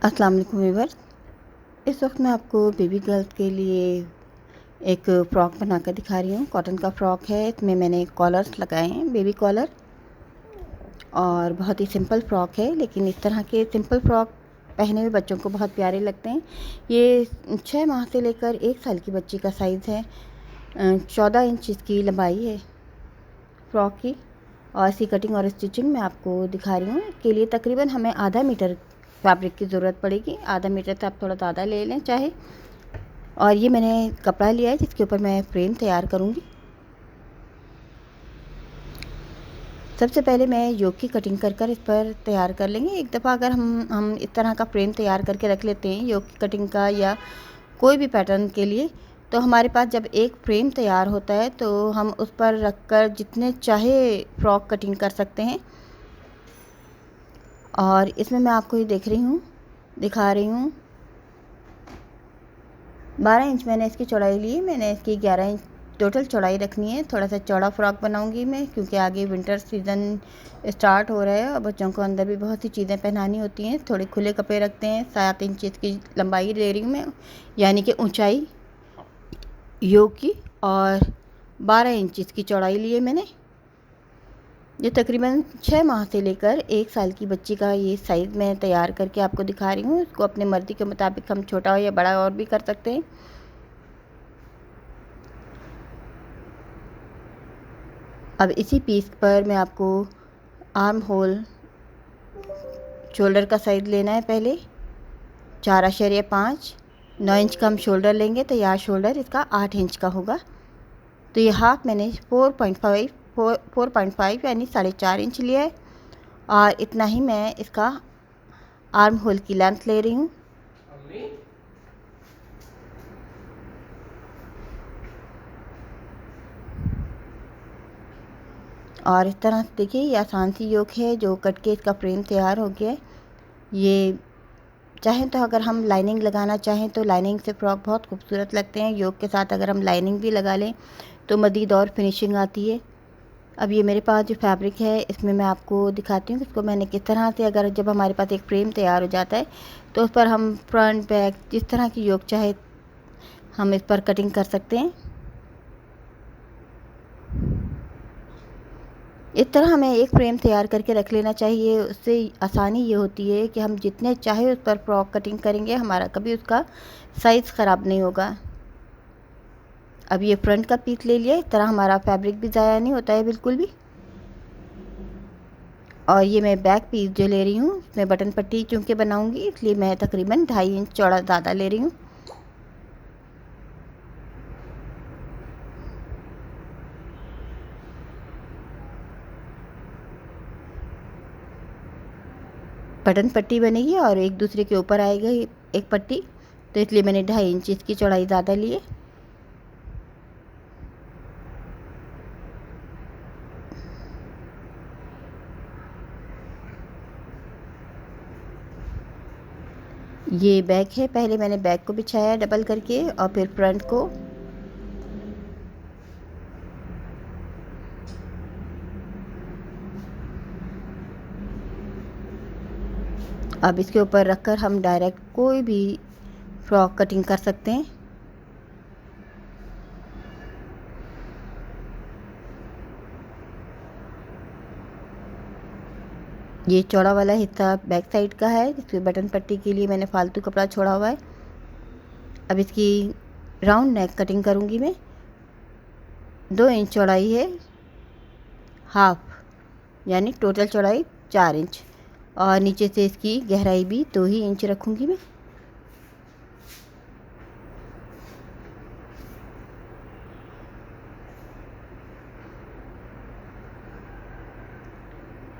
अस्सलाम वालेकुम व्यूअर्स। इस वक्त मैं आपको बेबी गर्ल्स के लिए एक फ़्रॉक बनाकर दिखा रही हूँ। कॉटन का फ़्रॉक है, इसमें मैंने कॉलर्स लगाए हैं, बेबी कॉलर। और बहुत ही सिंपल फ़्रॉक है, लेकिन इस तरह के सिंपल फ़्रॉक पहने हुए बच्चों को बहुत प्यारे लगते हैं। ये 6 माह से लेकर 1 साल की बच्ची का साइज़ है। 14 इंच इसकी लंबाई है फ़्रॉक की। और इसकी कटिंग और स्टिचिंग मैं आपको दिखा रही हूँ। इसके लिए तकरीबन हमें आधा मीटर फैब्रिक की ज़रूरत पड़ेगी। आधा मीटर से आप थोड़ा ज़्यादा ले लें चाहे। और ये मैंने कपड़ा लिया है जिसके ऊपर मैं फ्रेम तैयार करूँगी। सबसे पहले मैं योक की कटिंग कर इस पर तैयार कर लेंगे। एक दफ़ा अगर हम इस तरह का फ्रेम तैयार करके रख लेते हैं योक की कटिंग का या कोई भी पैटर्न के लिए, तो हमारे पास जब एक फ्रेम तैयार होता है तो हम उस पर रखकर जितने चाहे फ्रॉक कटिंग कर सकते हैं। और इसमें मैं आपको ये दिखा रही हूँ 12 इंच मैंने इसकी चौड़ाई ली। मैंने इसकी 11 इंच टोटल चौड़ाई रखनी है। थोड़ा सा चौड़ा फ्रॉक बनाऊंगी मैं, क्योंकि आगे विंटर सीज़न स्टार्ट हो रहा है और बच्चों को अंदर भी बहुत सी चीज़ें पहनानी होती हैं। थोड़े खुले कपड़े रखते हैं। 7 इंच इसकी लंबाई ले रही हूँ मैं, यानी कि ऊंचाई योक की। और 12 इंच इसकी चौड़ाई ली है मैंने। ये तकरीबन 6 माह से लेकर 1 साल की बच्ची का ये साइज़ मैं तैयार करके आपको दिखा रही हूँ। इसको अपने मर्ज़ी के मुताबिक हम छोटा या बड़ा और भी कर सकते हैं। अब इसी पीस पर मैं आपको आर्म होल शोल्डर का साइज़ लेना है। पहले 4.5 9 इंच का हम शोल्डर लेंगे। तैयार शोल्डर इसका 8 इंच का होगा। तो ये हाफ मैंने 4.5 यानी 4.5 इंच लिया है। और इतना ही मैं इसका आर्म होल की लेंथ ले रही हूँ। और इस तरह से देखिए, ये आसान सी योक है जो कट के इसका फ्रेम तैयार हो गया है। ये चाहें तो अगर हम लाइनिंग लगाना चाहें तो लाइनिंग से फ्रॉक बहुत खूबसूरत लगते हैं। योक के साथ अगर हम लाइनिंग भी लगा लें तो मज़ीद और फिनिशिंग आती है। अब ये मेरे पास जो फैब्रिक है इसमें मैं आपको दिखाती हूँ कि इसको मैंने किस तरह से, अगर जब हमारे पास एक फ्रेम तैयार हो जाता है तो उस पर हम फ्रंट बैक जिस तरह की योक चाहे हम इस पर कटिंग कर सकते हैं। इस तरह हमें एक फ्रेम तैयार करके रख लेना चाहिए। उससे आसानी ये होती है कि हम जितने चाहे उस पर फ्रॉक कटिंग करेंगे, हमारा कभी उसका साइज़ ख़राब नहीं होगा। अब ये फ्रंट का पीस ले लिया। इस तरह हमारा फैब्रिक भी ज़ाया नहीं होता है बिल्कुल भी। और ये मैं बैक पीस जो ले रही हूँ, इसमें बटन पट्टी चूँकि बनाऊँगी इसलिए मैं तकरीबन 2.5 इंच चौड़ा ज़्यादा ले रही हूँ। बटन पट्टी बनेगी और एक दूसरे के ऊपर आएगा एक पट्टी, तो इसलिए मैंने 2.5 इंच इसकी चौड़ाई ज़्यादा ली है। ये बैक है। पहले मैंने बैक को बिछाया डबल करके और फिर फ्रंट को। अब इसके ऊपर रखकर हम डायरेक्ट कोई भी फ्रॉक कटिंग कर सकते हैं। ये चौड़ा वाला हिस्सा बैक साइड का है, जिसमें बटन पट्टी के लिए मैंने फालतू कपड़ा छोड़ा हुआ है। अब इसकी राउंड नेक कटिंग करूँगी मैं। 2 इंच चौड़ाई है, हाफ यानी टोटल चौड़ाई 4 इंच। और नीचे से इसकी गहराई भी 2 ही इंच रखूँगी मैं।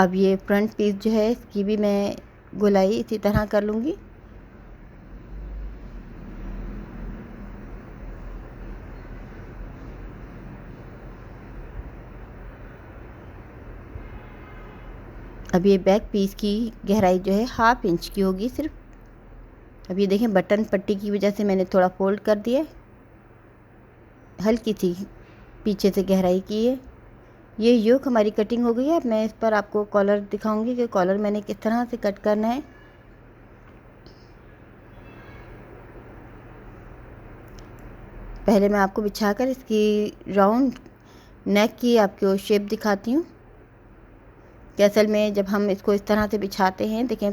अब ये फ्रंट पीस जो है इसकी भी मैं गोलाई इसी तरह कर लूँगी। अब ये बैक पीस की गहराई जो है हाफ इंच की होगी सिर्फ। अब ये देखें, बटन पट्टी की वजह से मैंने थोड़ा फोल्ड कर दिया, हल्की सी पीछे से गहराई की है। ये योक हमारी कटिंग हो गई है। अब मैं इस पर आपको कॉलर दिखाऊंगी कि कॉलर मैंने किस तरह से कट करना है। पहले मैं आपको बिछाकर इसकी राउंड नेक की आपको शेप दिखाती हूँ कि असल में जब हम इसको इस तरह से बिछाते हैं, देखें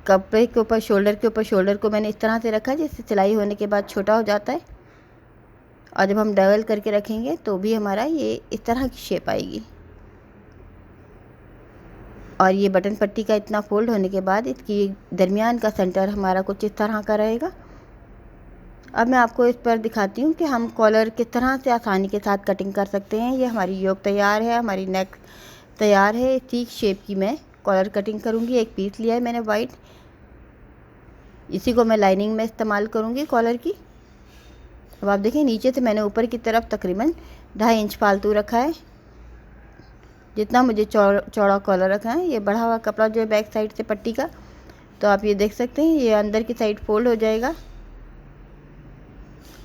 कपड़े के ऊपर शोल्डर को मैंने इस तरह से रखा जिससे सिलाई होने के बाद छोटा हो जाता है, और जब हम डबल करके रखेंगे तो भी हमारा ये इस तरह की शेप आएगी। और ये बटन पट्टी का इतना फोल्ड होने के बाद इसकी दरमियान का सेंटर हमारा कुछ इस तरह का रहेगा। अब मैं आपको इस पर दिखाती हूँ कि हम कॉलर किस तरह से आसानी के साथ कटिंग कर सकते हैं। ये हमारी योक तैयार है, हमारी नेक तैयार है। ठीक शेप की मैं कॉलर कटिंग करूँगी। एक पीस लिया है मैंने वाइट, इसी को मैं लाइनिंग में इस्तेमाल करूँगी कॉलर की। अब आप देखें नीचे से मैंने ऊपर की तरफ तकरीबन 2.5 इंच फालतू रखा है, जितना मुझे चौड़ा कॉलर रखा है। ये बढ़ा हुआ कपड़ा जो है बैक साइड से पट्टी का, तो आप ये देख सकते हैं ये अंदर की साइड फोल्ड हो जाएगा।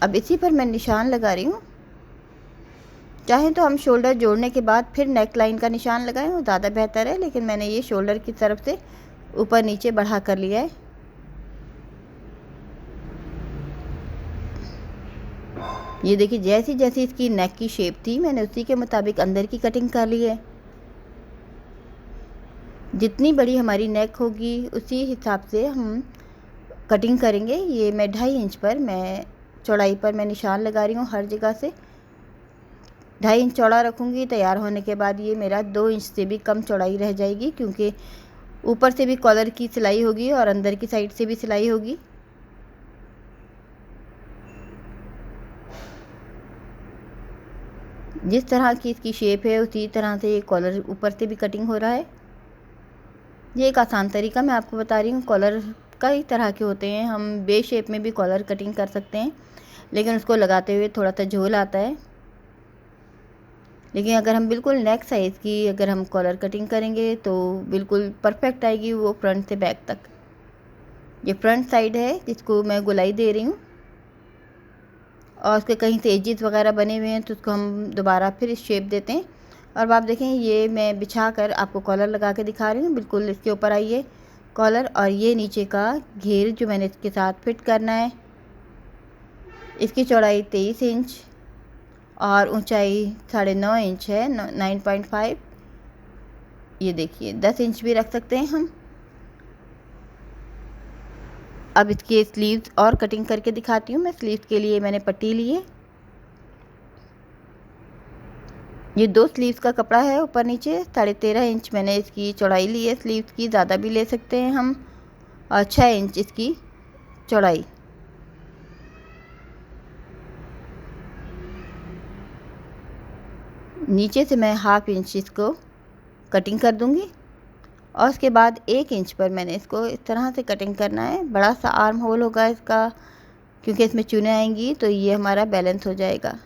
अब इसी पर मैं निशान लगा रही हूँ। चाहें तो हम शोल्डर जोड़ने के बाद फिर नेक लाइन का निशान लगाएं, वो ज़्यादा बेहतर है, लेकिन मैंने ये शोल्डर की तरफ से ऊपर नीचे बढ़ा कर लिया है। ये देखिए जैसी जैसी इसकी नेक की शेप थी मैंने उसी के मुताबिक अंदर की कटिंग कर ली है। जितनी बड़ी हमारी नेक होगी उसी हिसाब से हम कटिंग करेंगे। ये मैं 2.5 इंच पर मैं चौड़ाई पर मैं निशान लगा रही हूँ, हर जगह से 2.5 इंच चौड़ा रखूँगी। तैयार होने के बाद ये मेरा 2 इंच से भी कम चौड़ाई रह जाएगी, क्योंकि ऊपर से भी कॉलर की सिलाई होगी और अंदर की साइड से भी सिलाई होगी। जिस तरह की इसकी शेप है उसी तरह से ये कॉलर ऊपर से भी कटिंग हो रहा है। ये एक आसान तरीका मैं आपको बता रही हूँ। कॉलर कई तरह के होते हैं, हम बे शेप में भी कॉलर कटिंग कर सकते हैं, लेकिन उसको लगाते हुए थोड़ा सा झोल आता है। लेकिन अगर हम बिल्कुल नेक साइज़ की अगर हम कॉलर कटिंग करेंगे तो बिल्कुल परफेक्ट आएगी वो फ्रंट से बैक तक। ये फ्रंट साइड है जिसको मैं गोलाई दे रही हूँ, और उसके कहीं से एजेस वगैरह बने हुए हैं तो उसको हम दोबारा फिर शेप देते हैं। और आप देखें ये मैं बिछा कर आपको कॉलर लगा के दिखा रही हूँ। बिल्कुल इसके ऊपर आइए कॉलर, और ये नीचे का घेर जो मैंने इसके साथ फिट करना है। इसकी चौड़ाई 23 इंच और ऊंचाई 9.5 इंच है, 9.5। ये देखिए 10 इंच भी रख सकते हैं हम। अब इसके स्लीव्स और कटिंग करके दिखाती हूँ मैं। स्लीव्स के लिए मैंने पट्टी ली है। ये 2 स्लीव्स का कपड़ा है ऊपर नीचे। 13.5 इंच मैंने इसकी चौड़ाई ली है स्लीव्स की, ज़्यादा भी ले सकते हैं हम, और 6 इंच इसकी चौड़ाई। नीचे से मैं 1/2 इंच इसको कटिंग कर दूंगी, और उसके बाद 1 इंच पर मैंने इसको इस तरह से कटिंग करना है। बड़ा सा आर्म होल होगा इसका, क्योंकि इसमें चुने आएंगी तो ये हमारा बैलेंस हो जाएगा।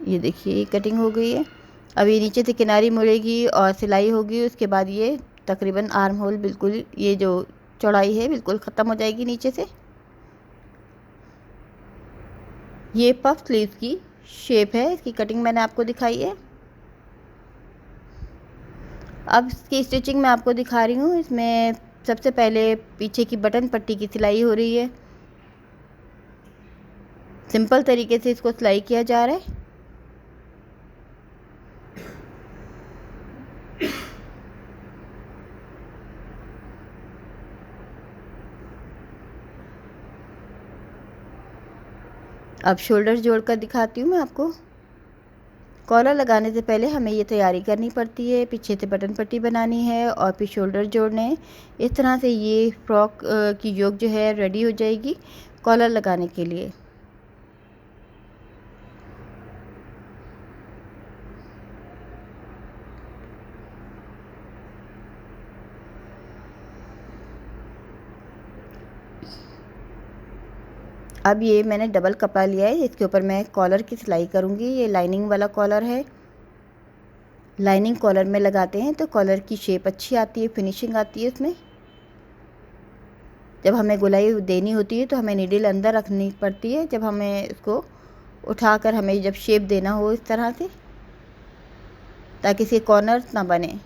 ये देखिए ये कटिंग हो गई है। अब ये नीचे से किनारी मुड़ेगी और सिलाई होगी, उसके बाद ये तकरीबन आर्म होल बिल्कुल ये जो चौड़ाई है बिल्कुल ख़त्म हो जाएगी नीचे से। ये पफ स्लीव्स की शेप है, इसकी कटिंग मैंने आपको दिखाई है। अब इसकी स्टिचिंग मैं आपको दिखा रही हूँ। इसमें सबसे पहले पीछे की बटन पट्टी की सिलाई हो रही है। सिंपल तरीके से इसको सिलाई किया जा रहा है। अब शोल्डर जोड़कर दिखाती हूँ मैं आपको। कॉलर लगाने से पहले हमें ये तैयारी करनी पड़ती है, पीछे से बटन पट्टी बनानी है और फिर शोल्डर जोड़ने हैं। इस तरह से ये फ्रॉक की योक जो है रेडी हो जाएगी कॉलर लगाने के लिए। अब ये मैंने डबल कपड़ा लिया है, इसके ऊपर मैं कॉलर की सिलाई करूँगी। ये लाइनिंग वाला कॉलर है। लाइनिंग कॉलर में लगाते हैं तो कॉलर की शेप अच्छी आती है, फिनिशिंग आती है इसमें। जब हमें गोलाई देनी होती है तो हमें नीडल अंदर रखनी पड़ती है, जब हमें इसको उठाकर हमें जब शेप देना हो इस तरह से, ताकि इसके कॉर्नर्स ना बने।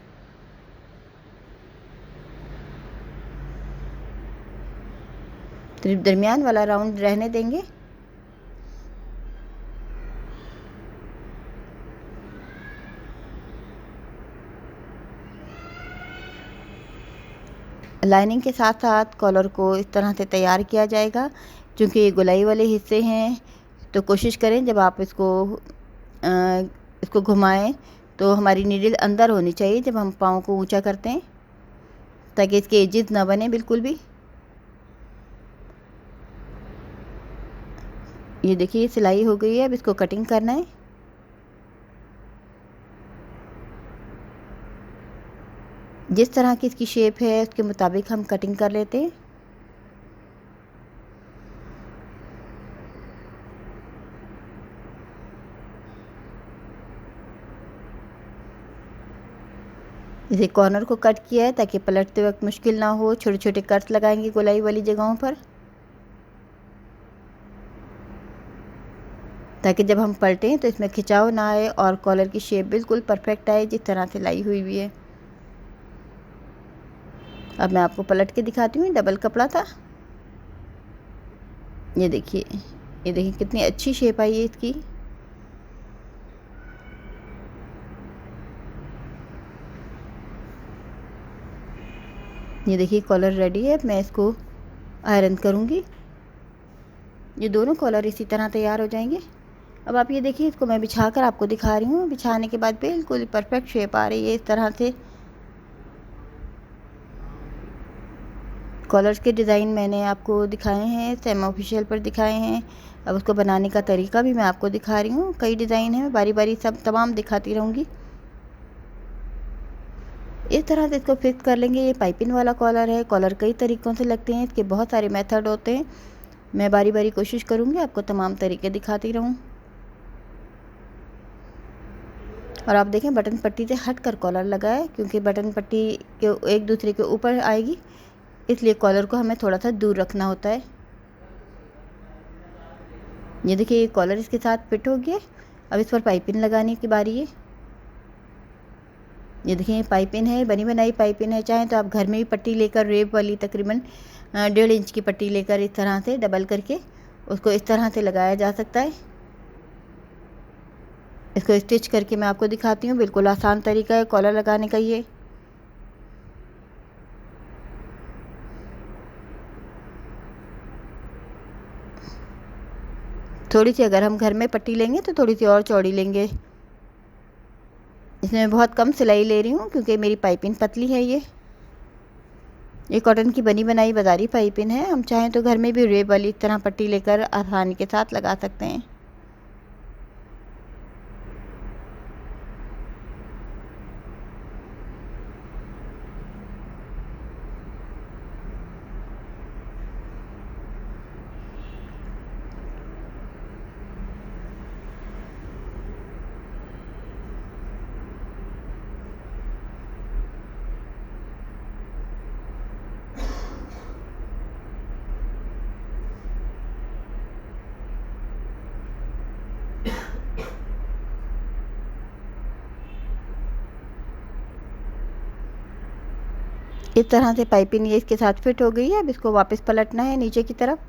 तो दरमियान वाला राउंड रहने देंगे लाइनिंग के साथ साथ कॉलर को इस तरह से तैयार किया जाएगा। क्योंकि ये गोलाई वाले हिस्से हैं, तो कोशिश करें जब आप इसको घुमाएं तो हमारी नीडल अंदर होनी चाहिए जब हम पाँव को ऊंचा करते हैं, ताकि इसके एजेस ना बने बिल्कुल भी। ये देखिए सिलाई हो गई है, अब इसको कटिंग करना है। जिस तरह की इसकी शेप है उसके मुताबिक हम कटिंग कर लेते हैं। इसे कॉर्नर को कट किया है ताकि पलटते वक्त मुश्किल ना हो। छोटे छोटे कट्स लगाएंगे गोलाई वाली जगहों पर, ताकि जब हम पलटें तो इसमें खिंचाव ना आए और कॉलर की शेप बिल्कुल परफेक्ट आए जिस तरह से लाई हुई भी है। अब मैं आपको पलट के दिखाती हूँ। डबल कपड़ा था, ये देखिए कितनी अच्छी शेप आई है इसकी। ये देखिए कॉलर रेडी है। मैं इसको आयरन करूँगी। ये दोनों कॉलर इसी तरह तैयार हो जाएंगे। अब आप ये देखिए, इसको मैं बिछा कर आपको दिखा रही हूँ। बिछाने के बाद बिल्कुल परफेक्ट शेप आ रही है इस तरह से। कॉलर्स के डिज़ाइन मैंने आपको दिखाए हैं, सेम ऑफिशियल पर दिखाए हैं। अब उसको बनाने का तरीका भी मैं आपको दिखा रही हूँ। कई डिज़ाइन हैं, मैं बारी बारी सब तमाम दिखाती रहूँगी। इस तरह से इसको फिक्स कर लेंगे। ये पाइपिंग वाला कॉलर है। कॉलर कई तरीक़ों से लगते हैं, इसके बहुत सारे मेथड होते हैं। मैं बारी बारी कोशिश करूँगी आपको तमाम तरीके दिखाती रहूँ। और आप देखें बटन पट्टी से हट कर कॉलर लगा है, क्योंकि बटन पट्टी के एक दूसरे के ऊपर आएगी, इसलिए कॉलर को हमें थोड़ा सा दूर रखना होता है। ये देखिए कॉलर इसके साथ फिट हो गया। अब इस पर पाइपिंग लगाने की बारी है। ये देखिए पाइपिंग है, बनी बनाई पाइपिंग है। चाहे तो आप घर में भी पट्टी लेकर रेब वाली तकरीबन 1.5 इंच की पट्टी लेकर इस तरह से डबल करके उसको इस तरह से लगाया जा सकता है। इसको स्टिच करके मैं आपको दिखाती हूँ। बिल्कुल आसान तरीका है कॉलर लगाने का ये। थोड़ी सी अगर हम घर में पट्टी लेंगे तो थोड़ी सी और चौड़ी लेंगे। इसमें मैं बहुत कम सिलाई ले रही हूँ क्योंकि मेरी पाइपिंग पतली है। ये कॉटन की बनी बनाई बाज़ारी पाइपिंग है। हम चाहें तो घर में भी रेब वाली इस तरह पट्टी लेकर आसानी के साथ लगा सकते हैं। इस तरह से पाइपिंग ये इसके साथ फिट हो गई है। अब इसको वापस पलटना है नीचे की तरफ।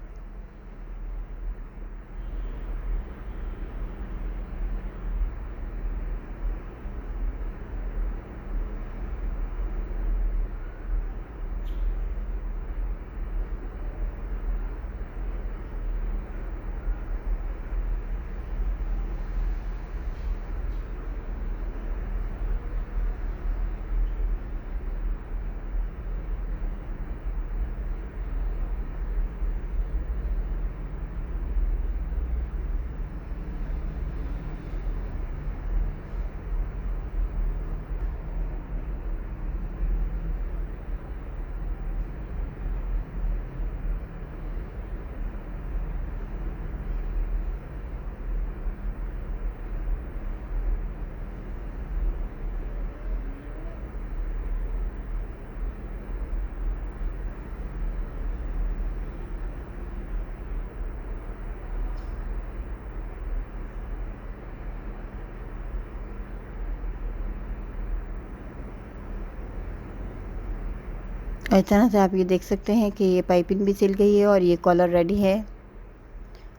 इस तरह से आप ये देख सकते हैं कि ये पाइपिंग भी सिल गई है और ये कॉलर रेडी है।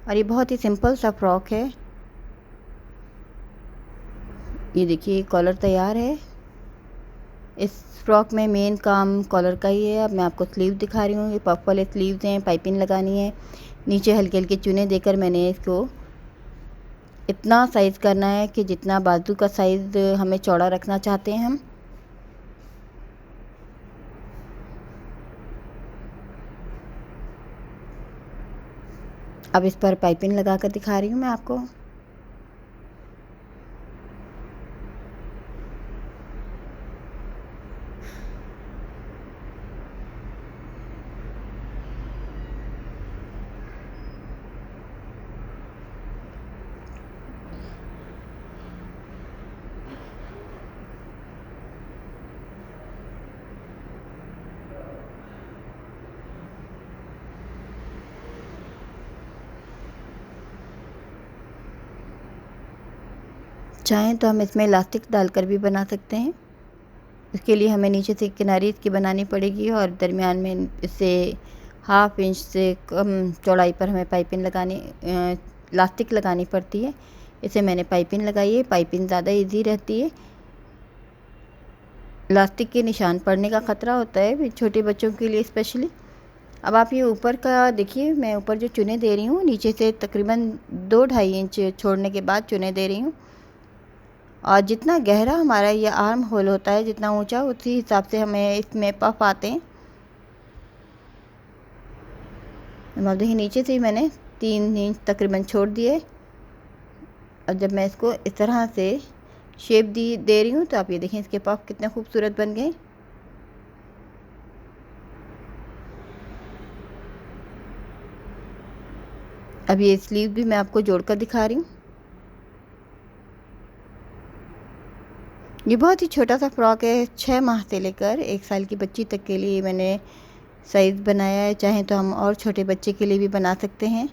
और ये बहुत ही सिंपल सा फ्रॉक है। ये देखिए कॉलर तैयार है। इस फ्रॉक में मेन काम कॉलर का ही है। अब मैं आपको स्लीव दिखा रही हूँ। ये पफ वाले स्लीव्स हैं, पाइपिंग लगानी है। नीचे हल्के हल्के चुने देकर मैंने इसको इतना साइज़ करना है कि जितना बाजू का साइज़ हमें चौड़ा रखना चाहते हैं हम। अब इस पर पाइपिंग लगा कर दिखा रही हूँ मैं आपको। चाहें तो हम इसमें इलास्टिक डालकर भी बना सकते हैं। इसके लिए हमें नीचे से किनारी इसकी बनानी पड़ेगी और दरमियान में इसे हाफ इंच से कम चौड़ाई पर हमें पाइपिंग लगानी इलास्टिक लगानी पड़ती है। इसे मैंने पाइपिंग लगाई है। पाइपिंग ज़्यादा इजी रहती है। इलास्टिक के निशान पड़ने का ख़तरा होता है छोटे बच्चों के लिए स्पेशली। अब आप ये ऊपर का देखिए, मैं ऊपर जो चुने दे रही हूँ नीचे से तकरीबन 2-2.5 इंच छोड़ने के बाद चुने दे रही हूँ। और जितना गहरा हमारा ये आर्म होल होता है, जितना ऊंचा, उसी हिसाब से हमें इसमें पफ आते हैं। अब देखिए नीचे से ही मैंने 3 इंच तकरीबन छोड़ दिए। और जब मैं इसको इस तरह से शेप दे रही हूँ तो आप ये देखें इसके पफ कितने खूबसूरत बन गए। अब ये स्लीव भी मैं आपको जोड़कर दिखा रही हूँ। ये बहुत ही छोटा सा फ्रॉक है। 6 माह से लेकर 1 साल की बच्ची तक के लिए मैंने साइज़ बनाया है। चाहें तो हम और छोटे बच्चे के लिए भी बना सकते हैं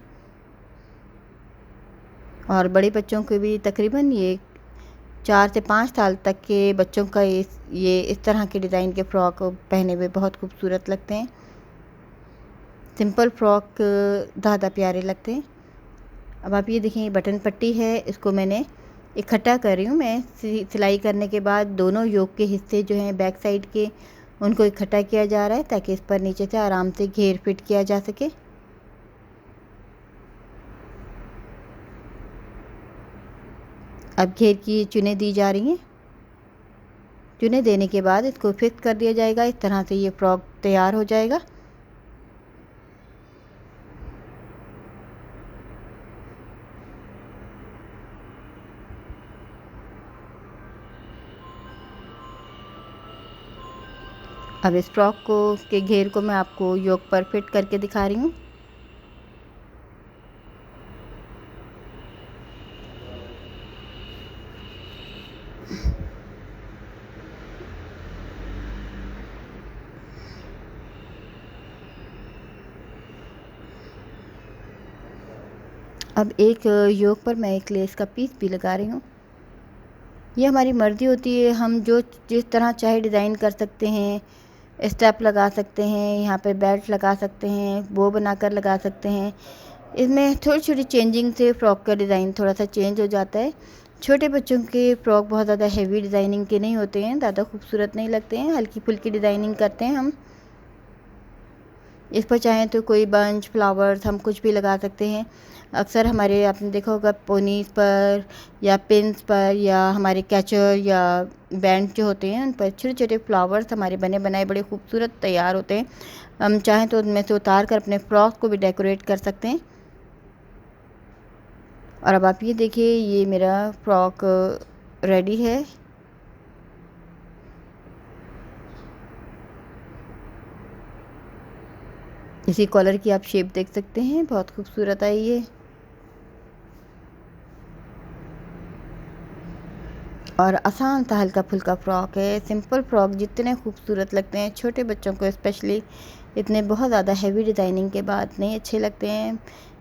और बड़े बच्चों के भी। तकरीबन ये 4 से 5 साल तक के बच्चों का ये इस तरह के डिज़ाइन के फ़्रॉक पहने हुए बहुत खूबसूरत लगते हैं। सिंपल फ्रॉक ज़्यादा प्यारे लगते हैं। अब आप ये देखें, ये बटन पट्टी है, इसको मैंने इकट्ठा कर रही हूँ। मैं सिलाई करने के बाद दोनों योक के हिस्से जो हैं बैक साइड के, उनको इकट्ठा किया जा रहा है ताकि इस पर नीचे से आराम से घेर फिट किया जा सके। अब घेर की चुनें दी जा रही हैं। चुनें देने के बाद इसको फिक्स कर दिया जाएगा। इस तरह से ये फ्रॉक तैयार हो जाएगा। अब इस फ्रॉक के घेर को मैं आपको योक पर फिट करके दिखा रही हूँ। अब एक योक पर मैं एक लेस का पीस भी लगा रही हूँ। ये हमारी मर्ज़ी होती है, हम जो जिस तरह चाहे डिज़ाइन कर सकते हैं। स्टेप लगा सकते हैं, यहाँ पे बेल्ट लगा सकते हैं, बो बनाकर लगा सकते हैं। इसमें थोड़ी छोटी चेंजिंग से फ़्रॉक का डिज़ाइन थोड़ा सा चेंज हो जाता है। छोटे बच्चों के फ़्रॉक बहुत ज़्यादा हेवी डिज़ाइनिंग के नहीं होते हैं, ज़्यादा खूबसूरत नहीं लगते हैं, हल्की फुल्की डिज़ाइनिंग करते हैं हम। इस पर चाहें तो कोई बंच, फ्लावर्स हम कुछ भी लगा सकते हैं। अक्सर हमारे आपने देखा होगा पोनीज़ पर या पिन्स पर या हमारे कैचर या बैंड जो होते हैं उन पर छोटे छोटे फ्लावर्स हमारे बने बनाए बड़े खूबसूरत तैयार होते हैं। हम चाहें तो उनमें से उतार कर अपने फ्रॉक को भी डेकोरेट कर सकते हैं। और अब आप ये देखिए, ये मेरा फ्रॉक रेडी है। इसी कॉलर की आप शेप देख सकते हैं, बहुत खूबसूरत आई है। और आसान सा हल्का फुल्का फ्रॉक है। सिंपल फ्रॉक जितने खूबसूरत लगते हैं छोटे बच्चों को स्पेशली, इतने बहुत ज़्यादा हैवी डिज़ाइनिंग के बाद नहीं अच्छे लगते हैं।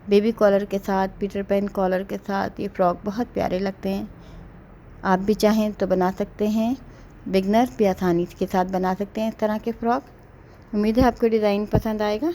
बेबी कॉलर के साथ, पीटर पैन कॉलर के साथ ये फ़्रॉक बहुत प्यारे लगते हैं। आप भी चाहें तो बना सकते हैं। बिगनर्स भी आसानी के साथ बना सकते हैं इस तरह के फ़्रॉक। उम्मीद है आपको डिज़ाइन पसंद आएगा।